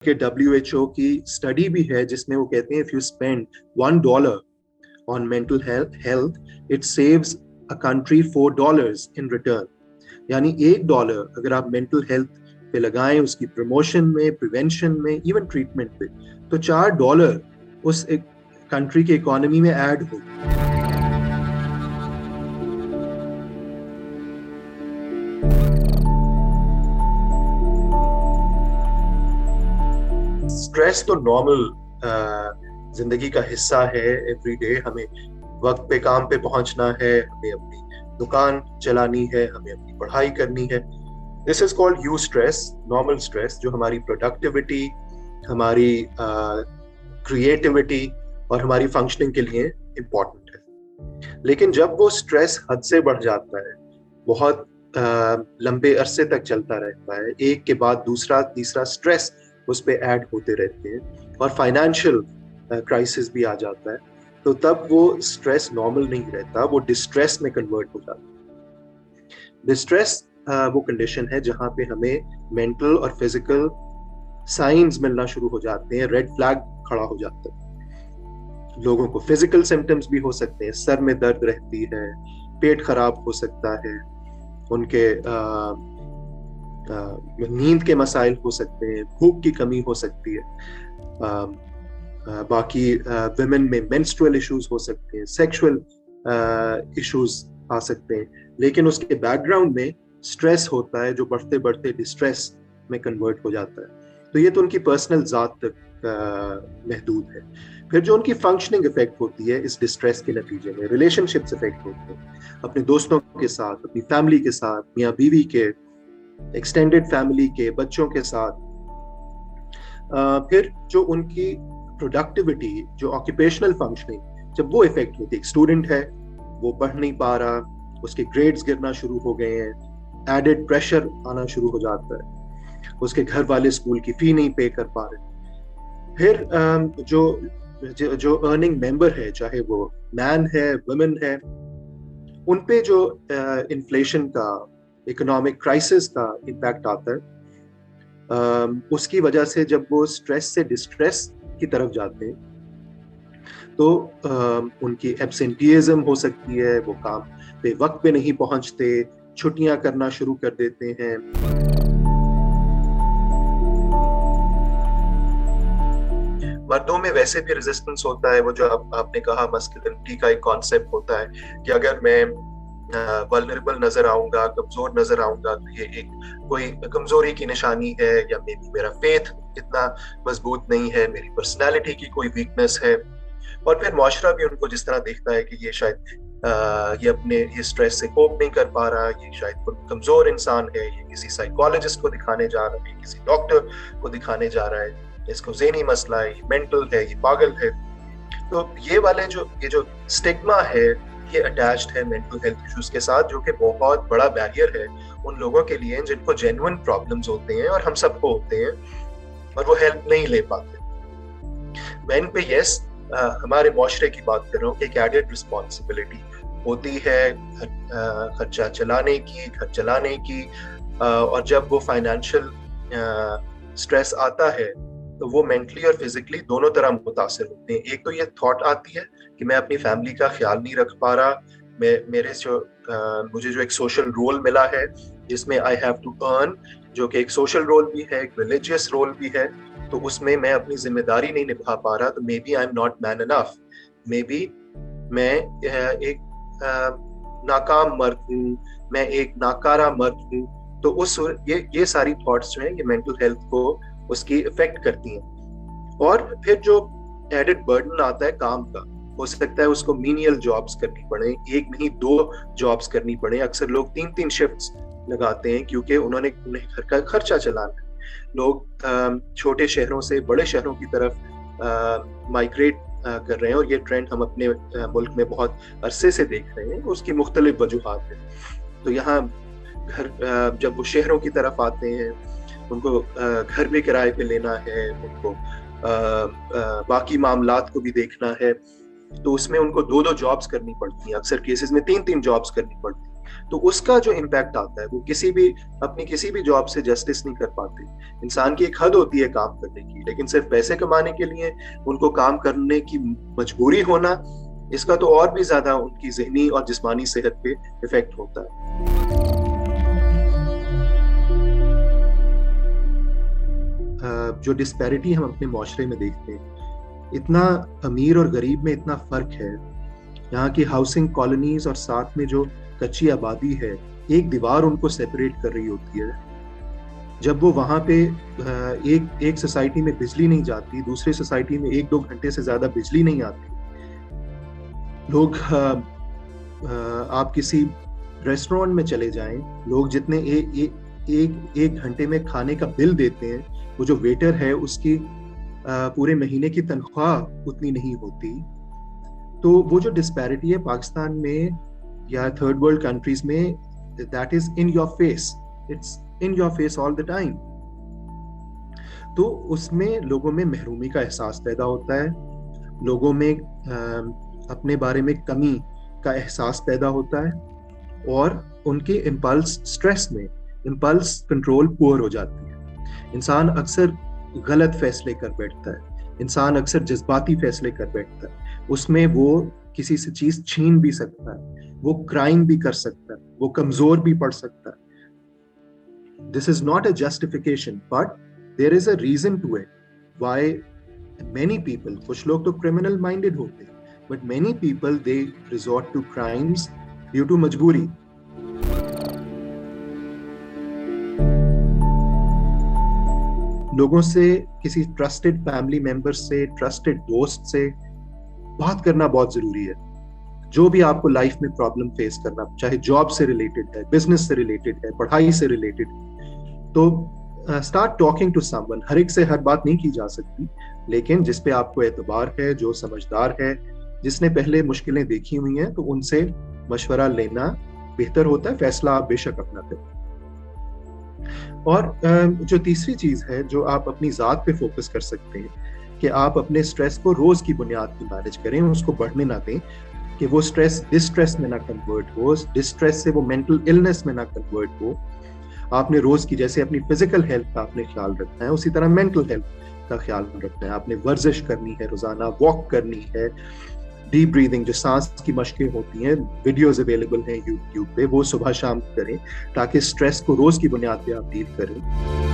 कि WHO की study भी है जिसमें वो कहते हैं if you spend $1 on mental health, it saves a country $4 in return. यानी $1 अगर आप मेंटल हेल्थ पे लगाएं, उसकी प्रमोशन में, प्रिवेंशन में, इवन ट्रीटमेंट पे, तो $4 उस एक कंट्री की इकोनॉमी में ऐड हो. स्ट्रेस तो नॉर्मल जिंदगी का हिस्सा है. एवरी डे हमें वक्त पे काम पे पहुंचना है, हमें अपनी दुकान चलानी है, हमें अपनी पढ़ाई करनी है. This is called you stress, normal stress, जो हमारी प्रोडक्टिविटी, हमारी क्रिएटिविटी और हमारी फंक्शनिंग के लिए इम्पोर्टेंट है. लेकिन जब वो स्ट्रेस हद से बढ़ जाता है, बहुत लंबे अरसे तक चलता रहता है, एक के बाद दूसरा तीसरा स्ट्रेस उस पे ऐड होते रहते हैं और फाइनेंशियल क्राइसिस भी आ जाता है, तो तब वो स्ट्रेस नॉर्मल नहीं रहता, वो डिस्ट्रेस में कन्वर्ट हो जाता है. डिस्ट्रेस वो कंडीशन है जहाँ पे हमें मेंटल और फिजिकल साइंस मिलना शुरू हो जाते हैं, रेड फ्लैग खड़ा हो जाता है. लोगों को फिजिकल सिम्टम्स भी हो सकते हैं, सर में दर्द रहती है, पेट खराब हो सकता है, उनके नींद के मसाइल हो सकते हैं, भूख की कमी हो सकती है, बाकी विमेन में मेंस्ट्रुअल इश्यूज हो सकते हैं, सेक्सुअल इश्यूज आ सकते हैं. लेकिन उसके बैकग्राउंड में स्ट्रेस होता है जो बढ़ते बढ़ते डिस्ट्रेस में कन्वर्ट हो जाता है. तो ये तो उनकी पर्सनल जात तक महदूद है. फिर जो उनकी फंक्शनिंग इफेक्ट होती है इस डिस्ट्रेस के नतीजे में, रिलेशनशिप्स इफेक्ट होते हैं अपने दोस्तों के साथ, अपनी फैमिली के साथ, मियाँ बीवी के, एक्सटेंडेड फैमिली के, बच्चों के साथ. फिर जो उनकी प्रोडक्टिविटी, जो ऑक्यूपेशनल फंक्शनिंग, जब वो इफेक्ट होती है, स्टूडेंट है वो पढ़ नहीं पा रहा, उसके ग्रेड्स गिरना शुरू हो गए हैं, एडेड प्रेशर आना शुरू हो जाता है, उसके घर वाले स्कूल की फी नहीं पे कर पा रहे. फिर जो अर्निंग मेंबर है, चाहे वो मैन है, वुमेन है, उन पे जो इन्फ्लेशन का, इकोनॉमिक क्राइसिस का इम्पैक्ट आता है, उसकी वजह से जब वो स्ट्रेस से डिस्ट्रेस की तरफ जाते हैं तो उनकी एब्सेंटीइज्म हो सकती है, वो काम पे वक्त पे नहीं पहुंचते, छुट्टियां करना शुरू कर देते हैं. मर्दों में वैसे भी रेजिस्टेंस होता है, वो जो आपने कहा मस्कुलिनिटी का एक कॉन्सेप्ट होता है कि अगर मैं वल्नरेबल नजर आऊंगा, कमजोर नजर आऊंगा, तो ये एक कोई कमजोरी की निशानी है, या मेरा फेथ इतना मजबूत नहीं है, मेरी पर्सनालिटी की कोई वीकनेस है. और फिर मुआशरा भी उनको जिस तरह देखता है कि ये शायद ये स्ट्रेस से कोप नहीं कर पा रहा, ये शायद कोई कमजोर इंसान है, ये किसी साइकोलॉजिस्ट को दिखाने जा रहा है, किसी डॉक्टर को दिखाने जा रहा है, इसको ज़हनी मसला है, ये मेंटल है, ये पागल है. तो ये जो स्टिग्मा है, ये अटैच्ड है मेंटल हेल्थ इश्यूज के साथ, जो कि बहुत बड़ा बैरियर है उन लोगों के लिए जिनको जेन्युइन प्रॉब्लम्स होते हैं, और हम सबको होते हैं, और वो हेल्प नहीं ले पाते. मैं इन पे हमारे मुआशरे की बात कर रहा हूँ कि एक एडेड रिस्पॉन्सिबिलिटी होती है खर्चा चलाने की, घर चलाने की, और जब वो फाइनेंशियल स्ट्रेस आता है तो वो मेंटली और फिजिकली दोनों तरह मुतासिर होते हैं. एक तो ये थॉट आती है कि मैं अपनी फैमिली का ख्याल नहीं रख पा रहा, मुझे जो एक सोशल रोल मिला है जिसमें आई हैव टू अर्न, जो कि एक सोशल रोल भी है, एक रिलीजियस रोल भी है, तो उसमें मैं अपनी जिम्मेदारी नहीं निभा पा रहा, तो maybe I am not man enough, maybe मैं एक नाकाम मर्द हूँ, मैं एक नाकारा मर्द हूँ. तो ये सारी थॉट्स जो हैं ये मेंटल हेल्थ को उसकी इफेक्ट करती हैं. और फिर जो एडेड बर्डन आता है काम का, हो सकता है उसको मीनियल जॉब्स करनी पड़े, एक नहीं 2 जॉब्स करनी पड़े. अक्सर लोग 3-3 शिफ्ट्स लगाते हैं क्योंकि उन्हें घर का खर्चा चलाना है. लोग छोटे शहरों से बड़े शहरों की तरफ माइग्रेट कर रहे हैं, और ये ट्रेंड हम अपने मुल्क में बहुत अरसे से देख रहे हैं. उसकी मुख्तलिफ वजूहात हैं. तो यहाँ घर जब वो शहरों की तरफ आते हैं, उनको घर भी किराए पे लेना है, उनको बाकी मामलात को भी देखना है, तो उसमें उनको 2-2 जॉब्स करनी पड़ती हैं. अक्सर केसेस में 3-3 जॉब्स करनी पड़ती हैं. تو اس کا جو امپیکٹ آتا ہے وہ اپنی کسی بھی جاب سے جسٹس نہیں کر پاتے. انسان کی ایک حد ہوتی ہے کام کرنے کی, لیکن صرف پیسے کمانے کے لیے ان کو کام کرنے کی مجبوری ہونا, اس کا تو اور بھی زیادہ ان کی ذہنی اور جسمانی صحت پہ افیکٹ ہوتا ہے. جو ڈسپیرٹی ہم اپنے معاشرے میں دیکھتے ہیں, اتنا امیر اور غریب میں اتنا فرق ہے. یہاں کی ہاؤسنگ کالونیز اور ساتھ میں جو کچی آبادی ہے, ایک دیوار ان کو سیپریٹ کر رہی ہوتی ہے. جب وہ وہاں پہ ایک سوسائٹی میں بجلی نہیں جاتی, دوسری سوسائٹی میں 1-2 گھنٹے سے زیادہ بجلی نہیں آتی. لوگ آپ کسی ریسٹورینٹ میں چلے جائیں, لوگ جتنے ایک گھنٹے میں کھانے کا بل دیتے ہیں, وہ جو ویٹر ہے اس کی پورے مہینے کی تنخواہ اتنی نہیں ہوتی. تو وہ جو ڈسپیرٹی ہے پاکستان میں یا تھرڈ ورلڈ کنٹریز میں, that is in your face, it's in your face all the time. تو اس میں لوگوں میں محرومی کا احساس پیدا ہوتا ہے, لوگوں میں اپنے بارے میں کمی کا احساس پیدا ہوتا ہے, اور ان کے اسٹریس میں امپلس کنٹرول پور ہو جاتی ہے. انسان اکثر غلط فیصلے کر بیٹھتا ہے, انسان اکثر جذباتی فیصلے کر بیٹھتا ہے. اس میں وہ کسی سے چیز چھین بھی سکتا ہے, وہ کرائم بھی کر سکتا ہے, وہ کمزور بھی پڑ سکتا ہے. This is not a justification, but there is a reason to it. Why many people, کچھ لوگ تو criminal minded ہوتے ہیں, but many people they resort to crimes due to مجبوری. لوگوں سے, کسی ٹرسٹڈ فیملی ممبر سے, ٹرسٹڈ دوست سے بات کرنا بہت ضروری ہے. جو بھی آپ کو لائف میں پرابلم فیس کرنا, چاہے جاب سے ریلیٹڈ ہے, بزنس سے ریلیٹڈ ہے, پڑھائی سے ریلیٹڈ, تو start talking to someone. ہر ایک سے ہر بات نہیں کی جا سکتی, لیکن جس پہ آپ کو اعتبار ہے, جو سمجھدار ہے, جس نے پہلے مشکلیں دیکھی ہوئی ہیں, تو ان سے مشورہ لینا بہتر ہوتا ہے. فیصلہ آپ بے شک اپنا کریں. اور جو تیسری چیز ہے جو آپ اپنی ذات پہ فوکس کر سکتے ہیں, کہ آپ اپنے سٹریس کو روز کی بنیاد پہ مینیج کریں, اس کو بڑھنے نہ دیں, کہ وہ سٹریس ڈسٹریس میں نہ کنورٹ ہو, ڈسٹریس سے وہ مینٹل النس میں نہ کنورٹ ہو. آپ نے روز کی, جیسے اپنی فزیکل ہیلتھ کا آپ نے خیال رکھنا ہے, اسی طرح مینٹل ہیلتھ کا خیال رکھنا ہے. آپ نے ورزش کرنی ہے, روزانہ واک کرنی ہے, ڈیپ بریدنگ جو سانس کی مشقیں ہوتی ہیں, ویڈیوز اویلیبل ہیں یوٹیوب پہ, وہ صبح شام کریں, تاکہ سٹریس کو روز کی بنیاد پہ آپ ڈیل کریں.